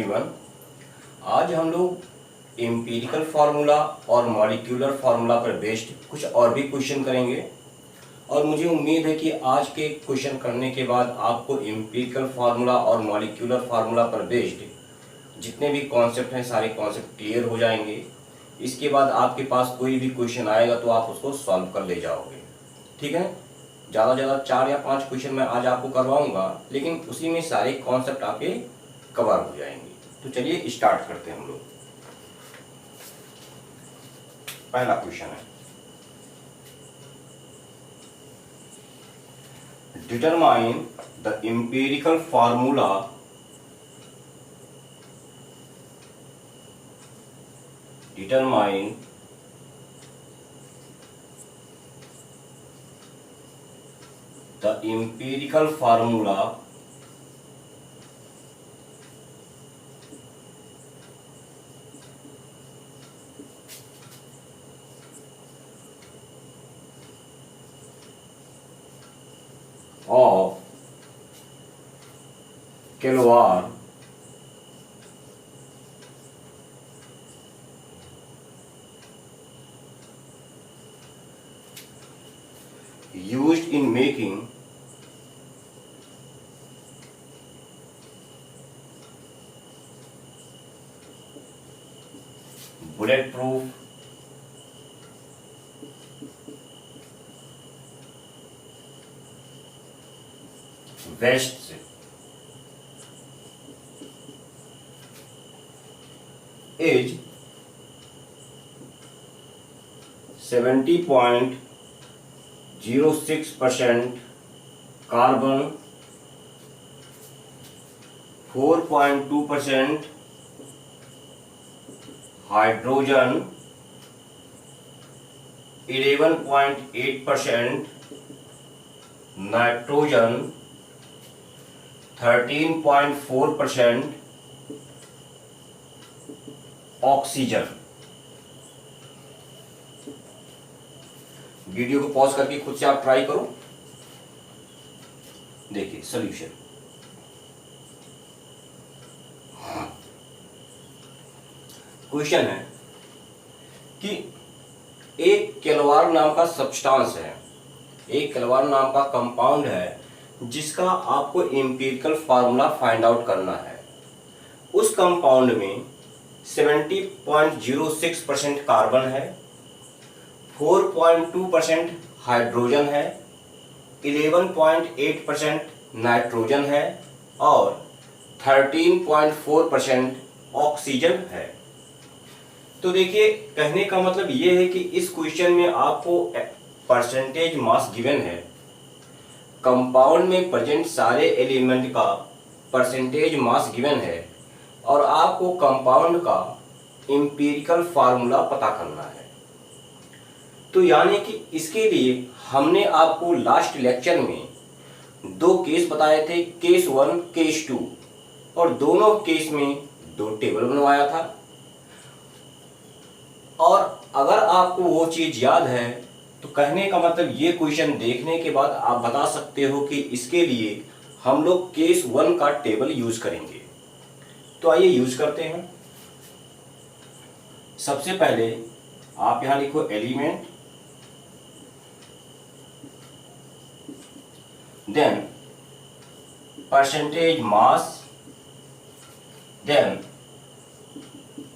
Everyone. आज हम लोग एम्पिरिकल फार्मूला और मॉलिक्यूलर फार्मूला पर बेस्ड कुछ और भी क्वेश्चन करेंगे और मुझे उम्मीद है कि आज के क्वेश्चन करने के बाद आपको एम्पिरिकल फार्मूला और मॉलिक्यूलर फार्मूला पर बेस्ड जितने भी कॉन्सेप्ट हैं सारे कॉन्सेप्ट क्लियर हो जाएंगे। इसके बाद आपके पास कोई भी क्वेश्चन आएगा तो आप उसको सॉल्व कर ले जाओगे। ठीक है, ज़्यादा से ज़्यादा 4 या 5 क्वेश्चन मैं आज आपको करवाऊंगा, लेकिन उसी में सारे कॉन्सेप्ट आपके कवर हो जाएंगे। तो चलिए स्टार्ट करते हैं हम लोग। पहला क्वेश्चन है, determine the empirical formula of Calorie used in making bulletproof vests is 70.06% carbon, 4.2% hydrogen, 11.8% nitrogen, 13.4% oxygen. Video को पॉज करके खुद से आप ट्राई करो। देखिए सॉल्यूशन। क्वेश्चन है कि एक कैलोवार नाम का सब्सटेंस है, एक कैलोवार नाम का कंपाउंड है जिसका आपको एम्पिरिकल फार्मूला फाइंड आउट करना है। उस कंपाउंड में 70.06% कार्बन है, 4.2% हाइड्रोजन है, 11.8% नाइट्रोजन है और 13.4% ऑक्सीजन है। तो देखिए, कहने का मतलब ये है कि इस क्वेश्चन में आपको परसेंटेज मास गिवन है, कंपाउंड में प्रेजेंट सारे एलिमेंट का परसेंटेज मास गिवन है और आपको कंपाउंड का एम्पिरिकल फार्मूला पता करना है। तो यानी कि इसके लिए हमने आपको लास्ट लेक्चर में 2 केस बताए थे, केस 1 केस 2, और दोनों केस में 2 टेबल बनवाया था। और अगर आपको वो चीज याद है तो कहने का मतलब ये क्वेश्चन देखने के बाद आप बता सकते हो कि इसके लिए हम लोग केस 1 का टेबल यूज करेंगे। तो आइए यूज करते हैं। सबसे पहले आप यहां लिखो element, then percentage mass, then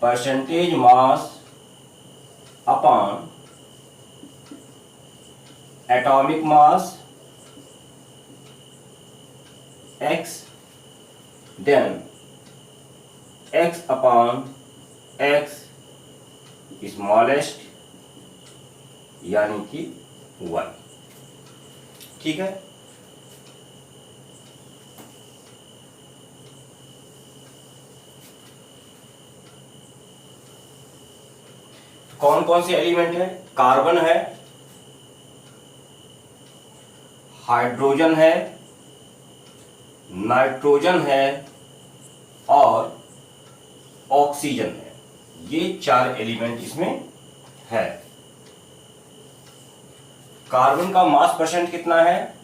percentage mass upon atomic mass x, then x upon x smallest यानी कि 1। ठीक है, कौन कौन से एलिमेंट है? कार्बन है, हाइड्रोजन है, नाइट्रोजन है और ऑक्सीजन है। ये 4 एलिमेंट इसमें है। कार्बन का मास परसेंट कितना है?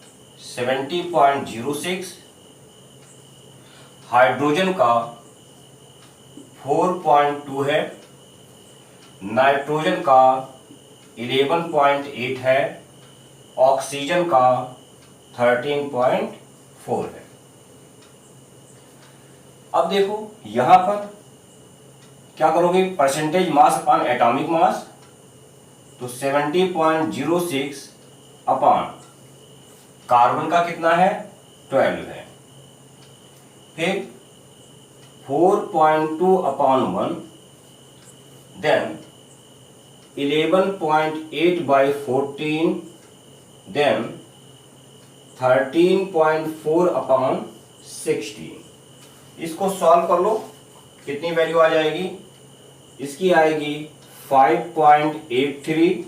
70.06। हाइड्रोजन का 4.2 है, नाइट्रोजन का 11.8 है, ऑक्सीजन का 13.4 है। अब देखो यहां पर क्या करोगे, परसेंटेज मास अपॉन एटॉमिक मास, तो 70.06 अपॉन कार्बन का कितना है 12 है, फिर 4.2 upon 1, then 11.8 by 14, then 13.4 upon 16। इसको सॉल्व कर लो, कितनी वैल्यू आ जाएगी, इसकी आएगी 5.83,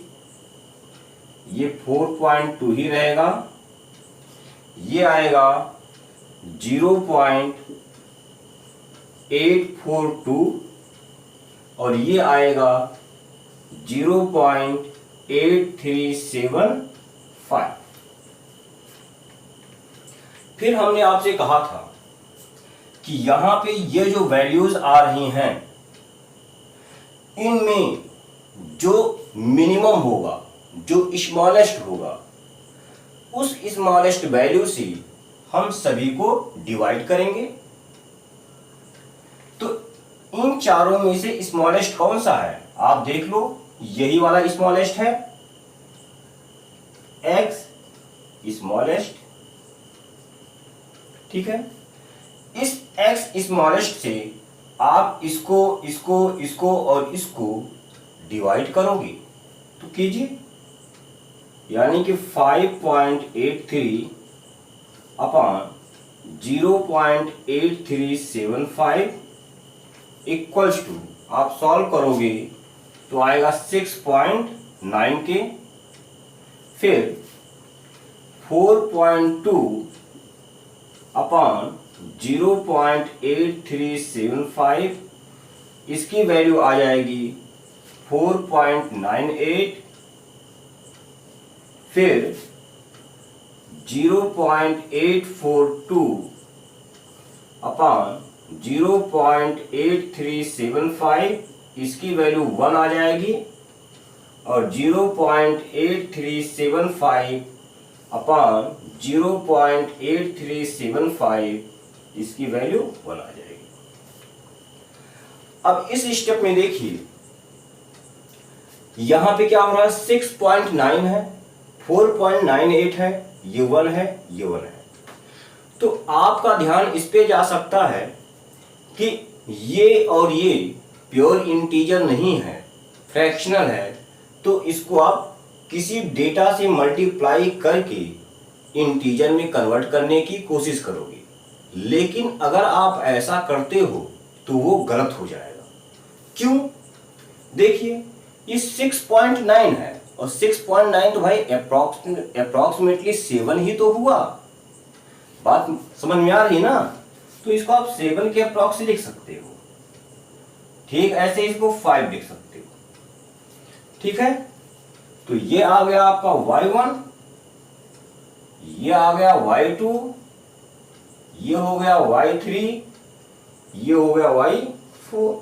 ये 4.2 ही रहेगा, ये आएगा 0.842 और ये आएगा 0.8375। फिर हमने आपसे कहा था कि यहां पे ये जो वैल्यूज आ रही हैं इनमें जो मिनिमम होगा, जो स्मॉलेस्ट होगा, उस स्मॉलेस्ट वैल्यू से हम सभी को डिवाइड करेंगे। तो इन चारों में से स्मॉलेस्ट कौन सा है, आप देख लो, यही वाला स्मॉलेस्ट है, एक्स स्मॉलेस्ट, ठीक है। इस एक्स स्मॉलेस्ट से आप इसको इसको इसको और इसको डिवाइड करोगे तो कीजिए, यानी कि 5.83 अपॉन 0.8375 इक्वल्स टू, आप सॉल्व करोगे तो आएगा 6.9 के, फिर 4.2 अपॉन 0.8375, इसकी वैल्यू आ जाएगी 4.98, फिर 0.842 अपॉन 0.8375, इसकी वैल्यू 1 आ जाएगी, और 0.8375 अपॉन 0.8375, इसकी वैल्यू 1 आ जाएगी। अब इस स्टेप में देखिए यहां पे क्या हो रहा है, 6.9 है, 4.98 है, ये 1 है, ये 1 है। तो आपका ध्यान इस पे जा सकता है कि ये और ये प्योर इंटीजर नहीं है, फ्रैक्शनल है, तो इसको आप किसी डेटा से मल्टीप्लाई करके इंटीजर में कन्वर्ट करने की कोशिश करोगे, लेकिन अगर आप ऐसा करते हो तो वो गलत हो जाएगा। क्यों, देखिए ये 6.9 है और 6.9 तो भाई अप्रोक्सीमेटली 7 ही तो हुआ, बात समझ में आ रही है ना। तो इसको आप 7 के अप्रोक्स लिख सकते हो, ठीक, ऐसे इसको 5 लिख सकते हो, ठीक है। तो ये आ गया आपका y1, ये आ गया y2, ये हो गया y3, ये हो गया y4।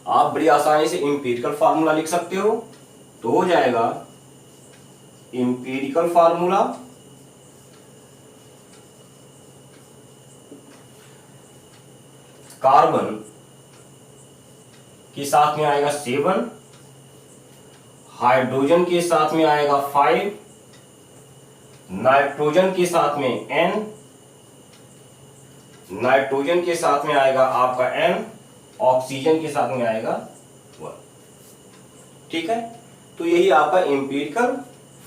आप बड़ी आसानी से इंपीरिकल फार्मूला लिख सकते हो, तो हो जाएगा इंपीरिकल फार्मूला कार्बन के साथ में आएगा 7, हाइड्रोजन के साथ में आएगा 5, नाइट्रोजन के साथ में n, नाइट्रोजन के साथ में आएगा आपका n, ऑक्सीजन के साथ में आएगा 1, ठीक है। तो यही आपका एम्पिरिकल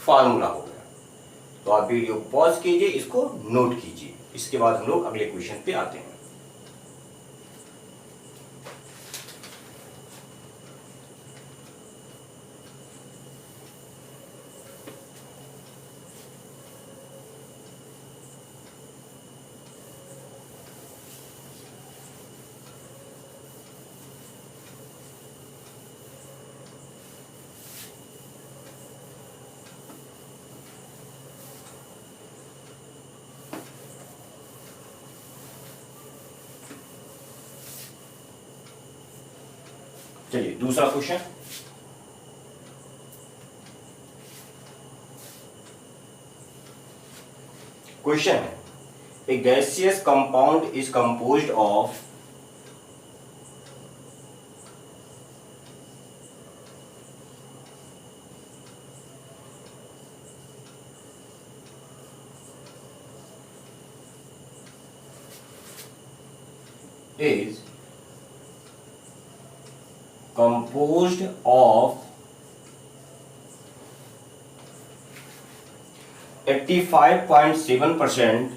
फार्मूला हो गया। तो आप वीडियो पॉज कीजिए, इसको नोट कीजिए, इसके बाद हम लोग अगले क्वेश्चन पे आते हैं। चलिए दूसरा क्वेश्चन। क्वेश्चन है, a gaseous compound is composed of is composed of 85.7%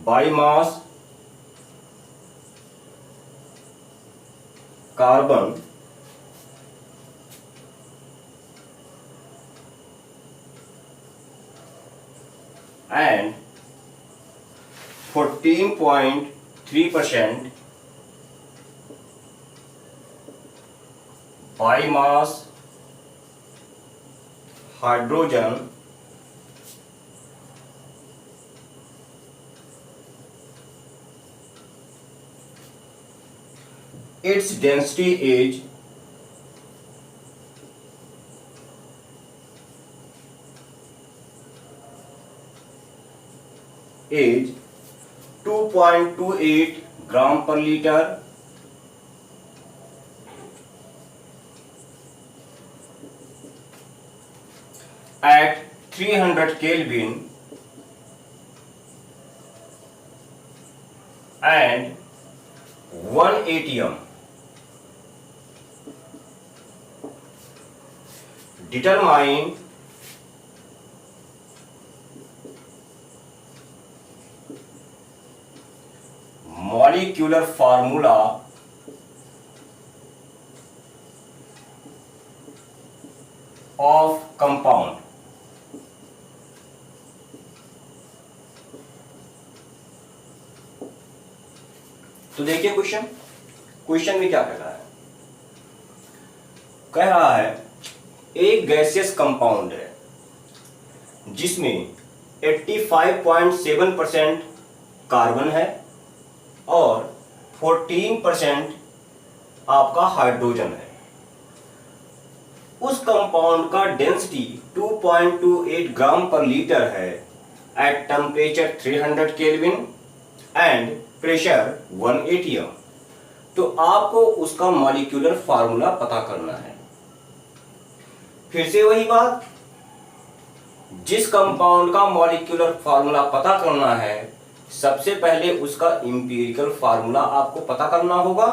biomass carbon and 14.3% biomass hydrogen its density is 2.28 gram per liter at 300 Kelvin and 1 atm. Determine molecular formula of compound. तो देखिए question में क्या कह रहा है। कह रहा है एक गैसियस कंपाउंड है जिसमें 85.7% कार्बन है और 14% आपका हाइड्रोजन है। उस कंपाउंड का डेंसिटी 2.28 ग्राम पर लीटर है at temperature 300 kelvin and pressure 1 atm। तो आपको उसका मॉलिक्यूलर फार्मूला पता करना है। फिर से वही बात, जिस कंपाउंड का मॉलिक्यूलर फार्मूला पता करना है सबसे पहले उसका इंपीरिकल फार्मूला आपको पता करना होगा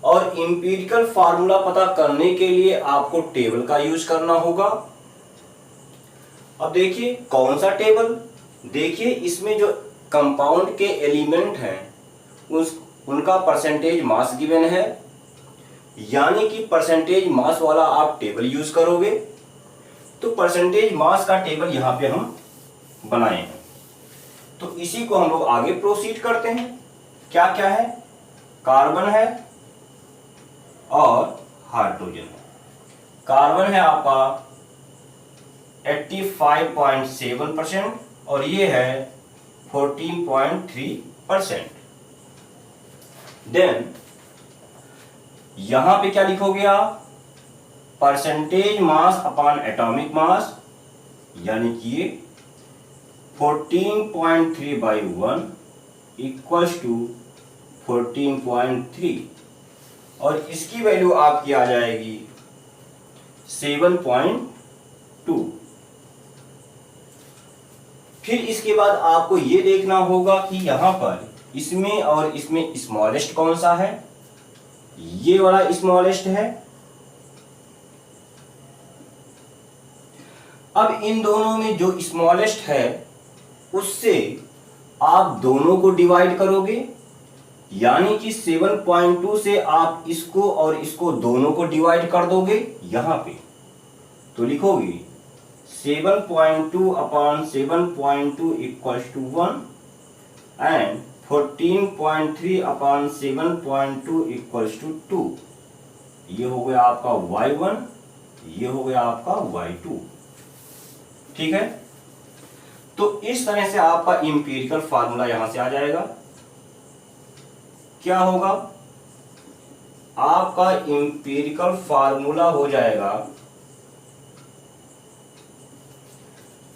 और इंपीरिकल फार्मूला पता करने के लिए आपको टेबल का यूज करना होगा। अब देखिए कौन सा टेबल, देखिए इसमें जो कंपाउंड के एलिमेंट हैं उनका परसेंटेज मास गिवन है, यानी कि परसेंटेज मास वाला आप टेबल यूज करोगे। तो परसेंटेज मास का टेबल यहां पे हम बनाए हैं, तो इसी को हम लोग आगे प्रोसीड करते हैं। क्या क्या है, कार्बन है और हाइड्रोजन है। कार्बन है आपका 85.7% और ये है 14.3%। देन यहां पे क्या लिखोगे आप, परसेंटेज मास अपॉन एटॉमिक मास, यानी कि 14.3 by 1 इक्वल्स टू 14.3 और इसकी वैल्यू आपकी आ जाएगी 7.2। फिर इसके बाद आपको ये देखना होगा कि यहां पर इसमें और इसमें स्मॉलेस्ट कौन सा है, ये वाला स्मॉलेस्ट है। अब इन दोनों में जो स्मॉलेस्ट है उससे आप दोनों को डिवाइड करोगे, यानी कि 7.2 से आप इसको और इसको दोनों को डिवाइड कर दोगे यहां पे, तो लिखोगे 7.2 upon 7.2 equals to 1 and 14.3 upon 7.2 equals to 2। ये हो गया आपका y1, ये हो गया आपका y2। ठीक है। तो इस तरह से आपका इंपीरिकल फार्मूला यहां से आ जाएगा। क्या होगा? आपका इंपीरिकल फार्मूला हो जाएगा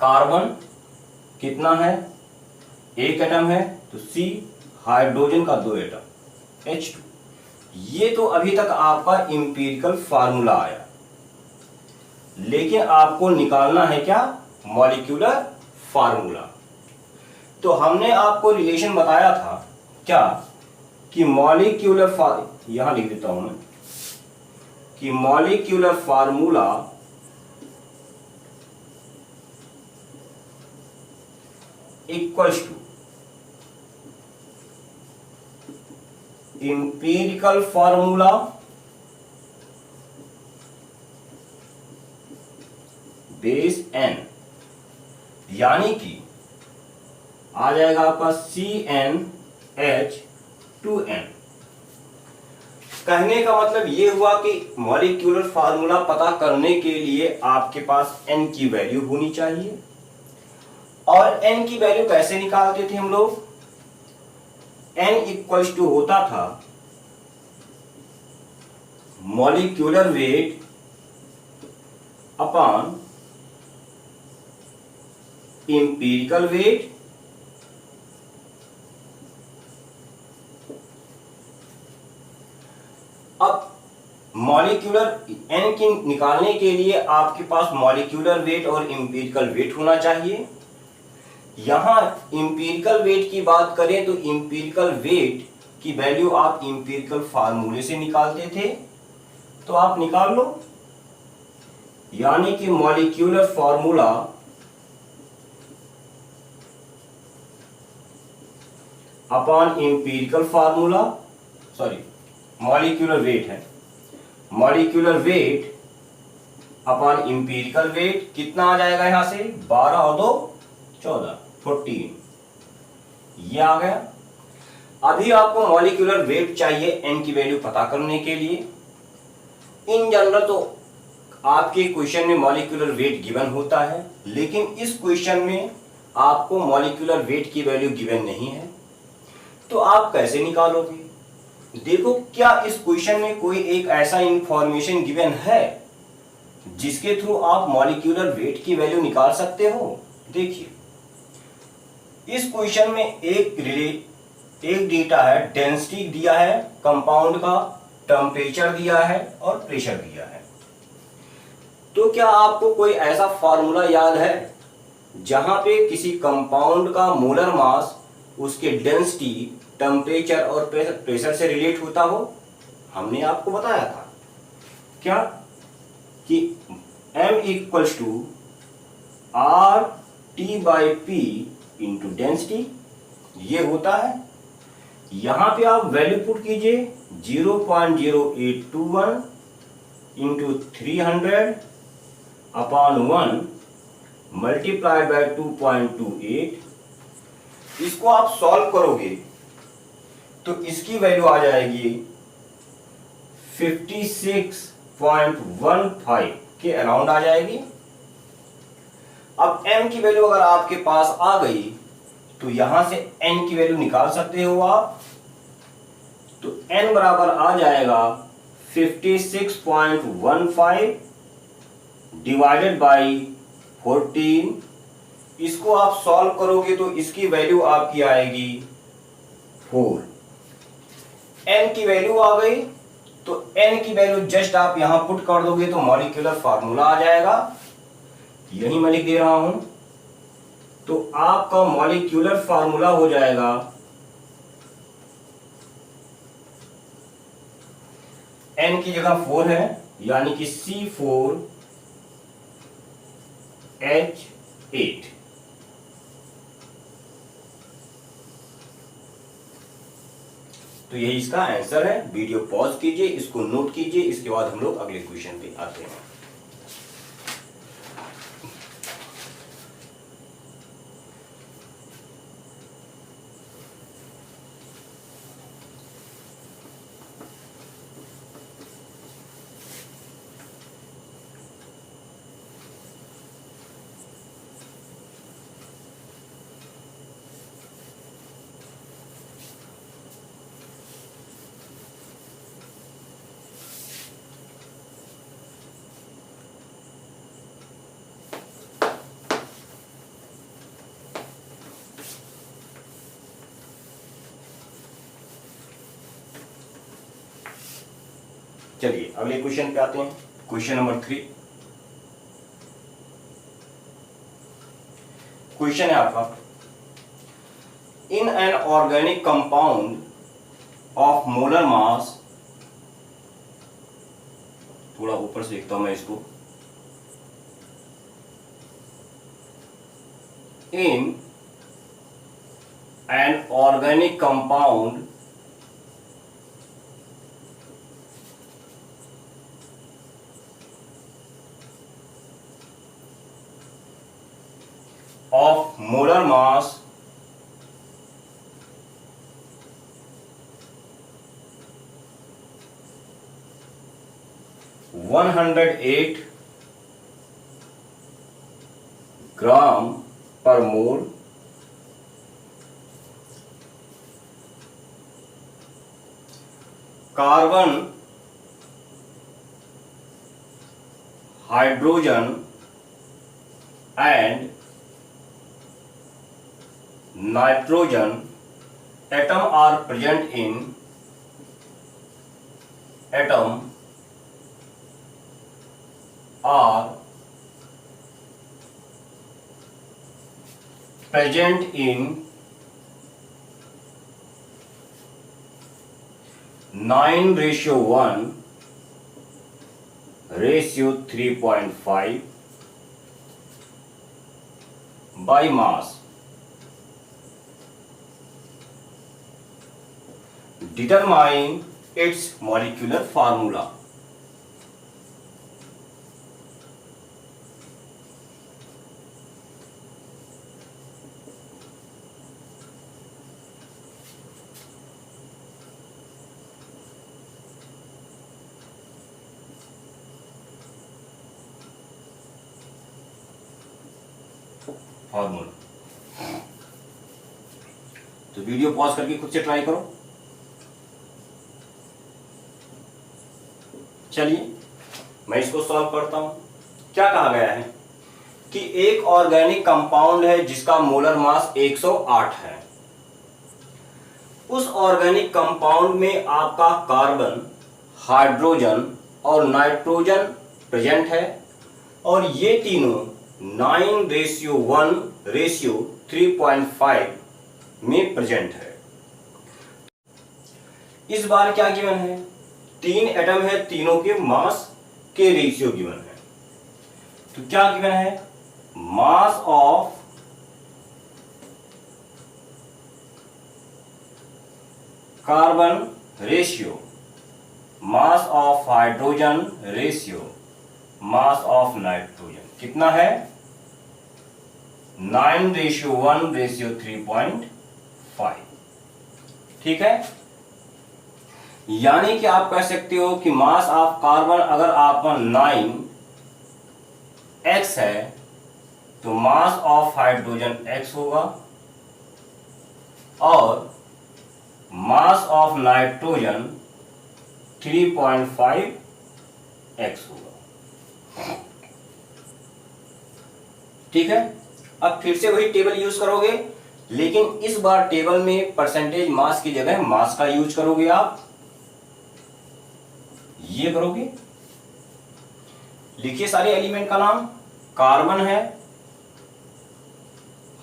कार्बन कितना है, एक एटम है तो C, हाइड्रोजन का 2 एटम H2। ये तो अभी तक आपका इंपीरिकल फार्मूला आया, लेकिन आपको निकालना है क्या? Molecular formula. तो हमने आपको रिलेशन बताया था क्या कि मॉलिक्यूलर यहां लिख देता हूं मैं कि molecular formula equals to empirical formula base n, यानी कि आ जाएगा आपका CnH2n। कहने का मतलब ये हुआ कि मॉलिक्यूलर फार्मूला पता करने के लिए आपके पास n की वैल्यू होनी चाहिए। और n की वैल्यू कैसे निकालते थे हम लोग? n इक्वल्स टू होता था molecular weight upon empirical weight अब मॉलिक्यूलर n की निकालने के लिए आपके पास मॉलिक्यूलर वेट और इंपीरिकल वेट होना चाहिए। यहां इंपीरिकल वेट की बात करें तो इंपीरिकल वेट की वैल्यू आप इंपीरिकल फार्मूले से निकालते थे, तो आप निकाल लो। यानी कि molecular formula upon empirical formula, sorry molecular weight है, molecular weight upon empirical weight कितना आ जाएगा? यहां से 12 और 2 14, 14 ये आ गया। अभी आपको मॉलिक्यूलर वेट चाहिए n की वैल्यू पता करने के लिए। इन जनरल तो आपके क्वेश्चन में मॉलिक्यूलर वेट गिवन होता है, लेकिन इस क्वेश्चन में आपको मॉलिक्यूलर वेट की वैल्यू गिवन नहीं है, तो आप कैसे निकालोगे? देखो, क्या इस क्वेश्चन में कोई एक ऐसा इंफॉर्मेशन गिवन है जिसके थ्रू आप मॉलिक्यूलर वेट की वैल्यू निकाल सकते हो? देखिए, इस क्वेश्चन में एक डेटा है, डेंसिटी दिया है कंपाउंड का, टेम्परेचर दिया है और प्रेशर दिया है। तो क्या आपको कोई ऐसा फार्मूला याद है जहां पे किसी कंपाउंड का मोलर मास उसके डेंसिटी, टेम्परेचर और प्रेशर से रिलेट होता हो? हमने आपको बताया था क्या कि m equals to R T by P into density, ये होता है। यहां पे आप वैल्यू पुट कीजिए 0.0821 इंटू 300 अपॉन 1 मल्टीप्लाइड बाय 2.28। इसको आप सॉल्व करोगे तो इसकी वैल्यू आ जाएगी 56.15 के अराउंड आ जाएगी। अब m की वैल्यू अगर आपके पास आ गई तो यहां से n की वैल्यू निकाल सकते हो आप। तो n बराबर आ जाएगा 56.15 डिवाइडेड बाई 14। इसको आप सॉल्व करोगे तो इसकी वैल्यू आपकी आएगी 4। n की वैल्यू आ गई तो n की वैल्यू जस्ट आप यहां पुट कर दोगे तो मॉलिक्यूलर फार्मूला आ जाएगा। यही मैं लिख दे रहा हूं। तो आपका मॉलिक्यूलर फार्मूला हो जाएगा n की जगह 4 है, यानी कि C4H8। तो यही इसका आंसर है। वीडियो पॉज कीजिए, इसको नोट कीजिए, इसके बाद हम लोग अगले क्वेश्चन पे आते हैं। चलिए अगले क्वेश्चन पे आते हैं। Question number 3। क्वेश्चन है आपका, in an organic compound of molar mass, थोड़ा ऊपर से लिखता हूं मैं इसको, in an organic compound of molar mass one 108 gram per mole carbon, hydrogen and nitrogen atom are present in are present in 9:1 ratio 3.5 by mass. Determine its molecular formula. Formula तो video pause करके खुद से try करो। चलिए मैं इसको solve करता हूं। क्या कहा गया है कि एक ऑर्गेनिक कंपाउंड है जिसका मोलर मास 108 है। उस ऑर्गेनिक कंपाउंड में आपका कार्बन, हाइड्रोजन और नाइट्रोजन प्रेजेंट है और ये तीनों 9:1:3.5 में प्रेजेंट है। इस बार क्या गिवन है, 3 एटम है, तीनों के मास के रेशियो गिवन है। तो क्या गिवन है, mass of carbon ratio, mass of hydrogen ratio, mass of nitrogen कितना है, 9:1:3.5। ठीक है, यानी कि आप कह सकते हो कि मास ऑफ कार्बन अगर आपका 9x है तो मास ऑफ हाइड्रोजन x होगा और मास ऑफ नाइट्रोजन 3.5x होगा। ठीक है, अब फिर से वही टेबल यूज करोगे, लेकिन इस बार टेबल में परसेंटेज मास की जगह मास का यूज करोगे। आप ये करोगे, लिखिए सारे एलिमेंट का नाम। कार्बन है,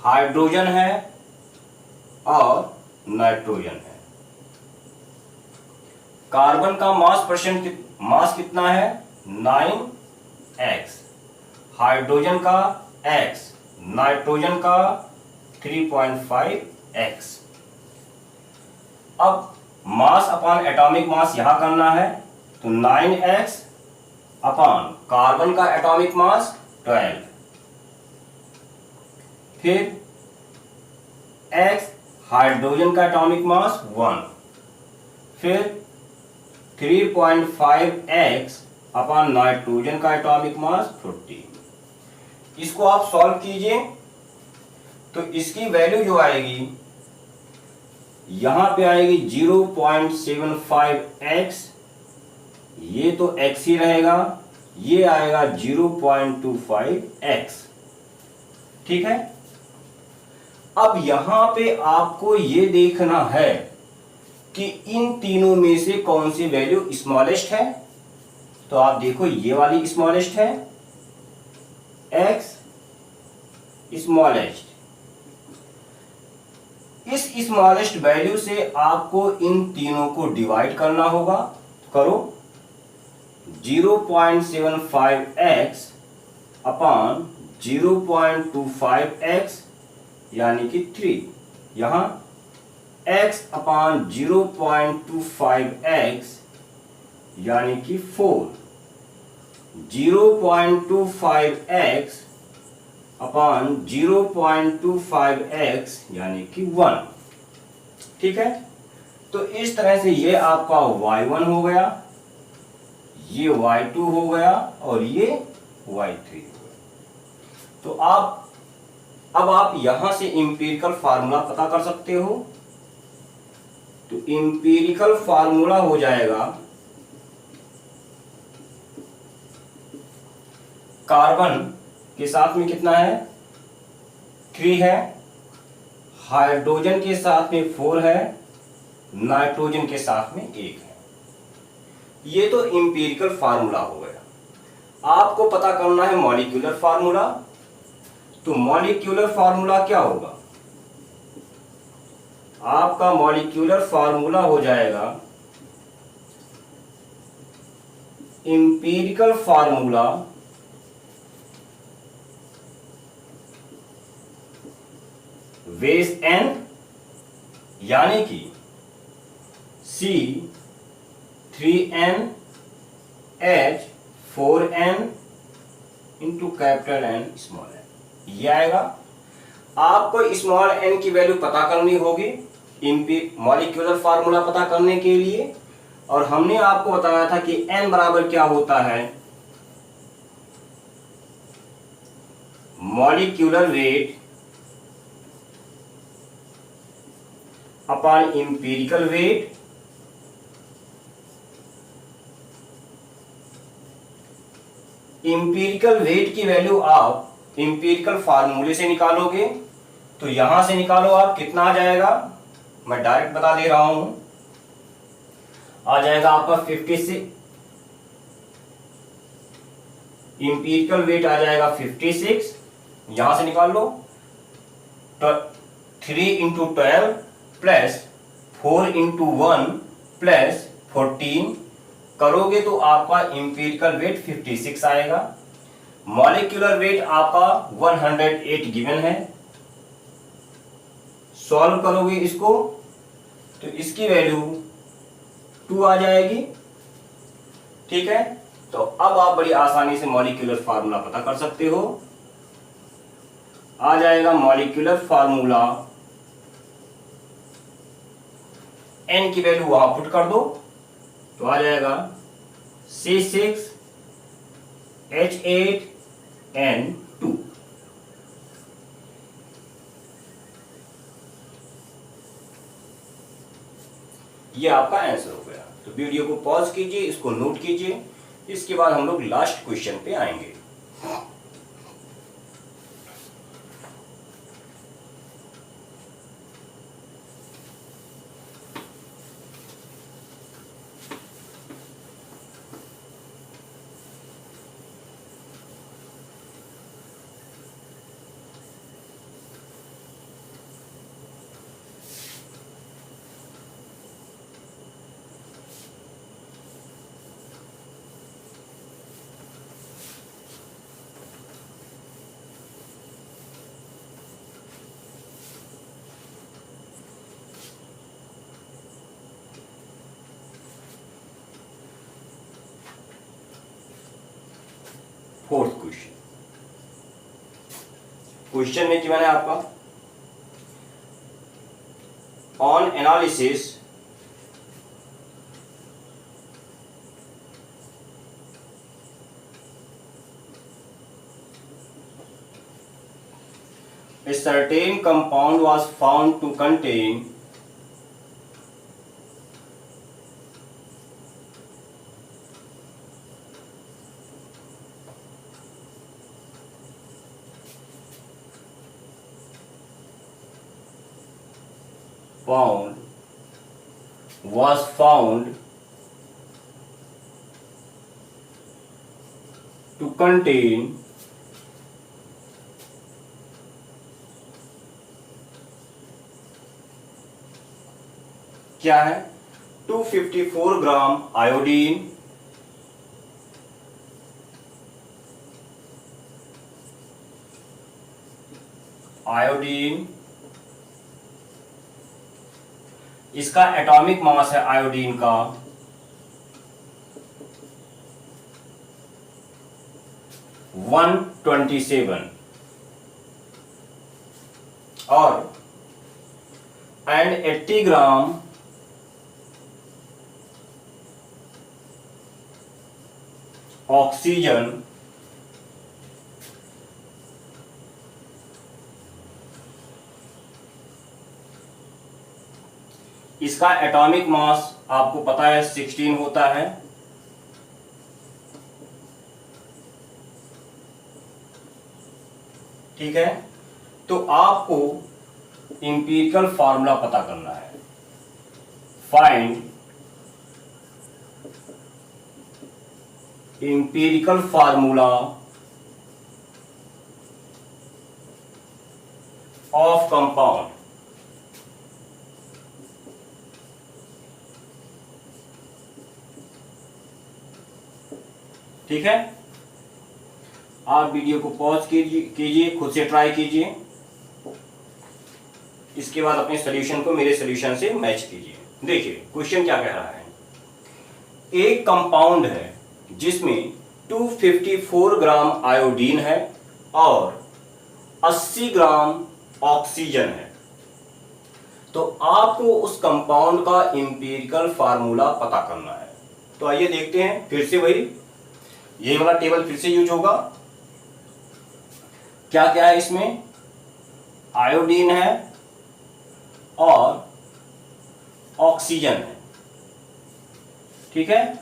हाइड्रोजन है और नाइट्रोजन है। कार्बन का मास कितना है, 9x, हाइड्रोजन का x, नाइट्रोजन का 3.5x। अब मास अपॉन एटॉमिक मास यहां करना है तो 9x अपॉन कार्बन का एटॉमिक मास 12, फिर x हाइड्रोजन का एटॉमिक मास 1, फिर 3.5x अपॉन नाइट्रोजन का एटॉमिक मास 40। इसको आप सॉल्व कीजिए तो इसकी वैल्यू जो आएगी यहां पे आएगी 0.75x, ये तो x ही रहेगा, ये आएगा 0.25x। ठीक है, अब यहां पे आपको ये देखना है कि इन तीनों में से कौन सी वैल्यू स्मॉलेस्ट है तो आप देखो ये वाली स्मॉलेस्ट है x स्मॉलेस्ट, इस स्मॉलेस्ट वैल्यू से आपको इन तीनों को डिवाइड करना होगा। करो 0.75x अपॉन 0.25x यानी कि 3, यहां x अपॉन 0.25x यानी कि 4, 0.25x अपॉन 0.25x यानी कि 1। ठीक है, तो इस तरह से ये आपका y1 हो गया, ये y2 हो गया और ये y3 हो गया। तो अब आप यहां से इंपीरिकल फार्मूला पता कर सकते हो। तो इंपीरिकल फार्मूला हो जाएगा कार्बन के साथ में कितना है 3 है, हाइड्रोजन के साथ में 4 है, नाइट्रोजन के साथ में 1 है। ये तो इंपीरिकल फार्मूला हो गया। आपको पता करना है मॉलिक्यूलर फार्मूला। तो मॉलिक्यूलर फार्मूला क्या होगा, आपका मॉलिक्यूलर फार्मूला हो जाएगा इंपीरिकल फार्मूला वेस n यानी कि C3NH4n into capital N small n, ये आएगा। आपको स्मॉल n की वैल्यू पता करनी होगी मॉलिक्यूलर फार्मूला पता करने के लिए। और हमने आपको बताया था कि n बराबर क्या होता है, molecular weight upon empirical weight empirical weight की वैल्यू आप इंपीरिकल फार्मूले से निकालोगे। तो यहां से निकालो आप, कितना आ जाएगा, मैं डायरेक्ट बता दे रहा हूं, आ जाएगा आपका 56, इंपीरिकल वेट आ जाएगा 56, यहां से निकाल लो। 3 इंटू 12 प्लस 4 इंटू 1 प्लस 14 करोगे तो आपका इंपीरिकल वेट 56 आएगा। मॉलिक्यूलर वेट आपका 108 गिवन है। सॉल्व करोगे इसको तो इसकी वैल्यू 2 आ जाएगी। ठीक है, तो अब आप बड़ी आसानी से मॉलिक्यूलर फार्मूला पता कर सकते हो। आ जाएगा मॉलिक्यूलर फार्मूला, n की वैल्यू वहां पुट कर दो तो आ जाएगा C6H8N2। ये आपका आंसर हो गया। तो वीडियो को पॉज कीजिए, इसको नोट कीजिए, इसके बाद हम लोग लास्ट क्वेश्चन पे आएंगे। फोर्थ क्वेश्चन, क्वेश्चन में क्या है आपका, on analysis a certain compound was found to contain contain क्या है 254 ग्राम आयोडीन, इसका एटॉमिक मास है आयोडीन का 127 और एंड 80 ग्राम ऑक्सीजन इसका एटॉमिक मास आपको पता है 16 होता है। ठीक है, तो आपको इंपीरिकल फार्मूला पता करना है। Find empirical formula of compound. ठीक है, आप वीडियो को पॉज कीजिए, खुद से ट्राई कीजिए, इसके बाद अपने सॉल्यूशन को मेरे सॉल्यूशन से मैच कीजिए। देखिए क्वेश्चन क्या कह रहा है, एक कंपाउंड है जिसमें 254 ग्राम आयोडीन है और 80 ग्राम ऑक्सीजन है, तो आपको उस कंपाउंड का इंपीरिकल फार्मूला पता करना है। तो आइए देखते हैं, फिर से वही ये वाला टेबल फिर से यूज होगा। क्या क्या है इसमें, आयोडीन है और ऑक्सीजन है। ठीक है,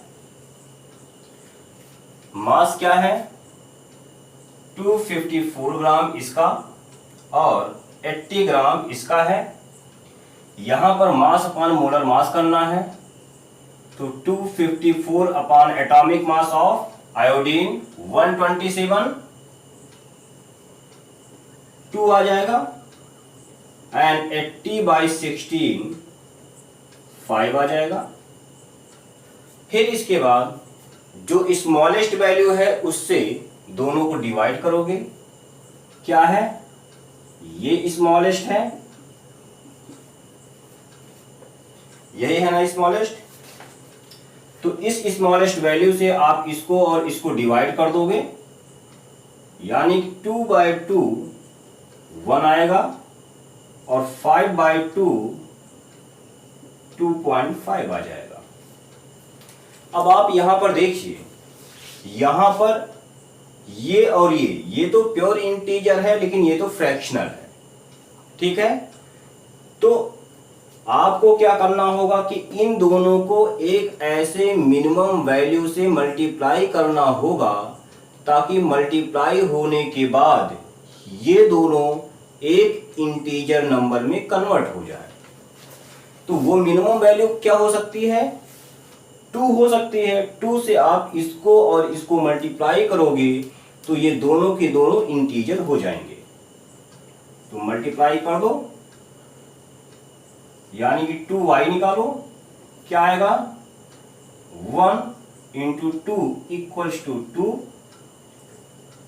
मास क्या है 254 ग्राम इसका और 80 ग्राम इसका है। यहां पर मास अपॉन मोलर मास करना है, तो 254 upon atomic mass of iodine 127 2 आ जाएगा एंड 80/16 5 आ जाएगा। फिर इसके बाद जो स्मॉलेस्ट वैल्यू है उससे दोनों को डिवाइड करोगे, क्या है ये स्मॉलेस्ट है, यही है ना स्मॉलेस्ट, तो इस स्मॉलेस्ट वैल्यू से आप इसको और इसको डिवाइड कर दोगे, यानी 2/2 1 आएगा और 5/2 2.5 आ जाएगा। अब आप यहां पर देखिए, यहां पर ये और ये तो प्योर इंटीजर है लेकिन ये तो फ्रैक्शनल है। ठीक है, तो आपको क्या करना होगा कि इन दोनों को एक ऐसे मिनिमम वैल्यू से मल्टीप्लाई करना होगा ताकि मल्टीप्लाई होने के बाद ये दोनों एक इंटीजर नंबर में कन्वर्ट हो जाए। तो वो मिनिमम वैल्यू क्या हो सकती है, 2 हो सकती है। 2 से आप इसको और इसको मल्टीप्लाई करोगे तो ये दोनों के दोनों इंटीजर हो जाएंगे। तो मल्टीप्लाई कर दो, यानी कि 2y निकालो, क्या आएगा 1 × 2 = 2,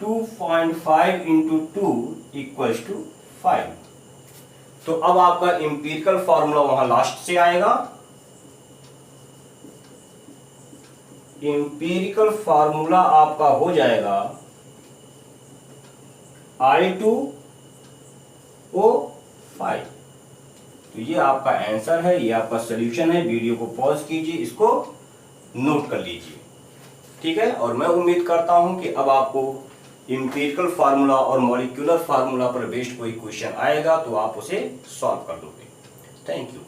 2.5 × 2 = 5। तो अब आपका इंपीरिकल फार्मूला वहां लास्ट से आएगा। इंपीरिकल फार्मूला आपका हो जाएगा I2O5। तो ये आपका आंसर है, ये आपका सॉल्यूशन है। वीडियो को पॉज कीजिए, इसको नोट कर लीजिए। ठीक है, और मैं उम्मीद करता हूं कि अब आपको इंपीरिकल फार्मूला और मॉलिक्यूलर फार्मूला पर बेस्ड कोई क्वेश्चन आएगा तो आप उसे सॉल्व कर दोगे। Thank you.